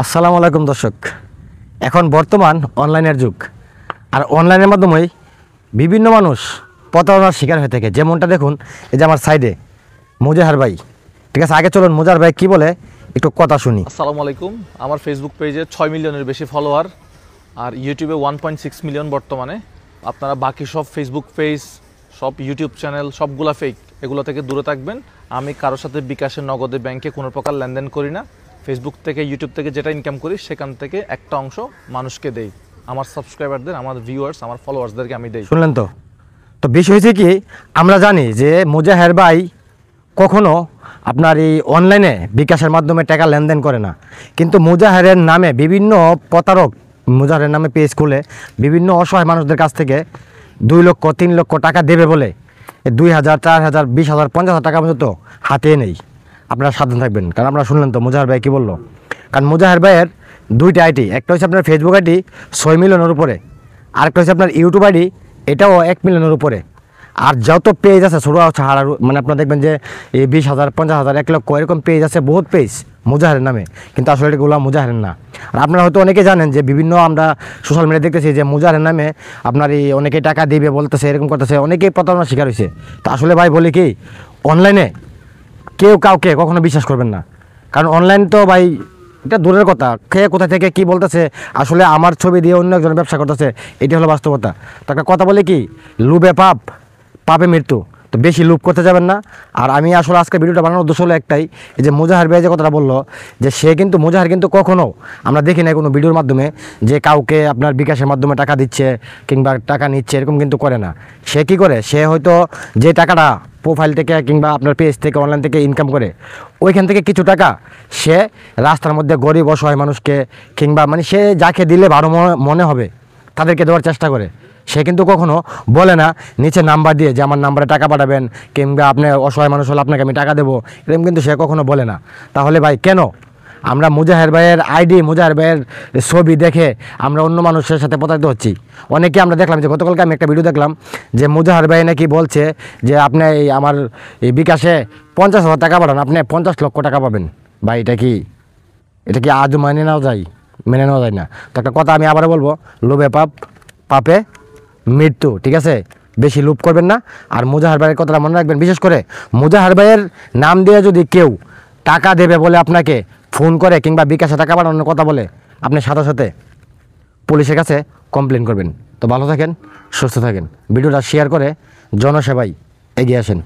আসসালামু আলাইকুম দর্শক। এখন বর্তমান অনলাইনের যুগ, আর অনলাইনের মাধ্যমেই বিভিন্ন মানুষ প্রতারণার শিকার হয়ে থাকে। যেমনটা দেখুন, এই যে আমার সাইডে মুজাহার ভাই। ঠিক আছে, আগে চলুন মুজাহার ভাই কি বলে একটু কথা শুনি। আসসালামু আলাইকুম। আমার ফেসবুক পেজে 6 মিলিয়নের বেশি ফলোয়ার, আর ইউটিউবে 1.6 মিলিয়ন বর্তমানে। আপনারা বাকি সব ফেসবুক পেজ, সব ইউটিউব চ্যানেল সবগুলা ফেক, এগুলো থেকে দূরে থাকবেন। আমি কারোর সাথে বিকাশে, নগদে, ব্যাংকে কোনো প্রকার লেনদেন করি না। ফেসবুক থেকে, ইউটিউব থেকে যেটা ইনকাম করি সেখান থেকে একটা অংশ মানুষকে দেই, আমার সাবস্ক্রাইবারদের, আমার ভিউয়ার্স, আমার ফলোয়ার্সদেরকে আমি দেই। শুনলেন তো? তো বিষয় হয়েছে কি, আমরা জানি যে মুজাহার ভাই কখনো আপনার এই অনলাইনে বিকাশের মাধ্যমে টাকা লেনদেন করে না, কিন্তু মুজাহারের নামে বিভিন্ন প্রতারক মুজাহারের নামে পেজ খুলে বিভিন্ন অসহায় মানুষদের কাছ থেকে 2 লক্ষ 3 লক্ষ টাকা দেবে বলে 2,000, 4,000, 20,000, 50,000 টাকা পর্যন্ত হাতে নেই। আপনারা সাবধান থাকবেন, কারণ আপনারা শুনলেন তো মুজাহার ভাই কী বললো। কারণ মুজাহার ভাইয়ের 2টা আইডি, একটা হচ্ছে আপনার ফেসবুক আইডি 6 মিলিয়নের উপরে, আরেকটা হচ্ছে আপনার ইউটিউব আইডি, এটাও 1 মিলিয়নের উপরে। আর যত পেজ আছে ছোটো হাড়ার, মানে আপনারা দেখবেন যে এই 20,000, 50,000, 1 লক্ষ এরকম পেজ আছে, বহুত পেজ মুজাহারের নামে, কিন্তু আসলে এগুলো মুজাহারের না। আর আপনারা হয়তো অনেকে জানেন যে বিভিন্ন আমরা সোশ্যাল মিডিয়া দেখতেছি যে মুজাহারের নামে আপনার এই অনেকেই টাকা দিবে বলতেছে, এরকম করতেছে, অনেকেই প্রতারণার শিকার হয়েছে। তো আসলে ভাই বলি কি, অনলাইনে কেউ কাউকে কখনো বিশ্বাস করবেন না, কারণ অনলাইন তো ভাই এটা দূরের কথা, খেয়ে কোথা থেকে কি বলতেছে, আসলে আমার ছবি দিয়ে অন্য একজনের ব্যবসা করতেছে, এটি হলো বাস্তবতা। তো একটা কথা বলে কি, লোভে পাপ, পাপে মৃত্যু। তো বেশি লোভ করতে যাবেন না। আর আমি আসলে আজকে ভিডিওটা বানানোর উদ্দেশ্য হলো একটাই, এই যে মুজাহার ভাই যে কথাটা বললো, যে সে কিন্তু মুজাহার কিন্তু কখনো আমরা দেখি না কোনো ভিডিওর মাধ্যমে যে কাউকে আপনার বিকাশের মাধ্যমে টাকা দিচ্ছে কিংবা টাকা নিচ্ছে, এরকম কিন্তু করে না। সে কি করে, সে হয়তো যে টাকাটা প্রোফাইল থেকে কিংবা আপনার পেজ থেকে, অনলাইন থেকে ইনকাম করে, ওইখান থেকে কিছু টাকা সে রাস্তার মধ্যে গরিব অসহায় মানুষকে কিংবা মানে সে যাকে দিলে ভালো মনে হবে তাদেরকে দেওয়ার চেষ্টা করে। সে কিন্তু কখনো বলে না নিচে নাম্বার দিয়ে যে আমার নাম্বারে টাকা পাঠাবেন কিংবা আপনি অসহায় মানুষ হলে আপনাকে আমি টাকা দেবো, এরকম কিন্তু সে কখনো বলে না। তাহলে ভাই কেন আমরা মুজাহার ভাইয়ের আইডি, মুজাহার ভাইয়ের ছবি দেখে আমরা অন্য মানুষের সাথে প্রতারিত হচ্ছি? অনেকে আমরা দেখলাম যে গতকালকে আমি একটা ভিডিও দেখলাম যে মুজাহার ভাই নাকি বলছে যে আপনি এই আমার এই বিকাশে 50,000 টাকা পাঠান, আপনি 50 লক্ষ টাকা পাবেন। ভাই এটা কি আজও মেনে নেওয়া যায় না। তো একটা কথা আমি আবারও বলবো, লোভে পাপ, পাপে মৃত্যু। ঠিক আছে, বেশি লোভ করবেন না। আর মুজাহার ভাইয়ের কথাটা মনে রাখবেন, বিশেষ করে মুজাহার ভাইয়ের নাম দিয়ে যদি কেউ টাকা দেবে বলে আপনাকে ফোন করে কিংবা বিকাশে টাকা পাঠানোর কথা বলে, আপনি সাথে সাথে পুলিশের কাছে কমপ্লেন করবেন। তো ভালো থাকেন, সুস্থ থাকেন, ভিডিওটা শেয়ার করে জনসেবায় এগিয়ে আসেন।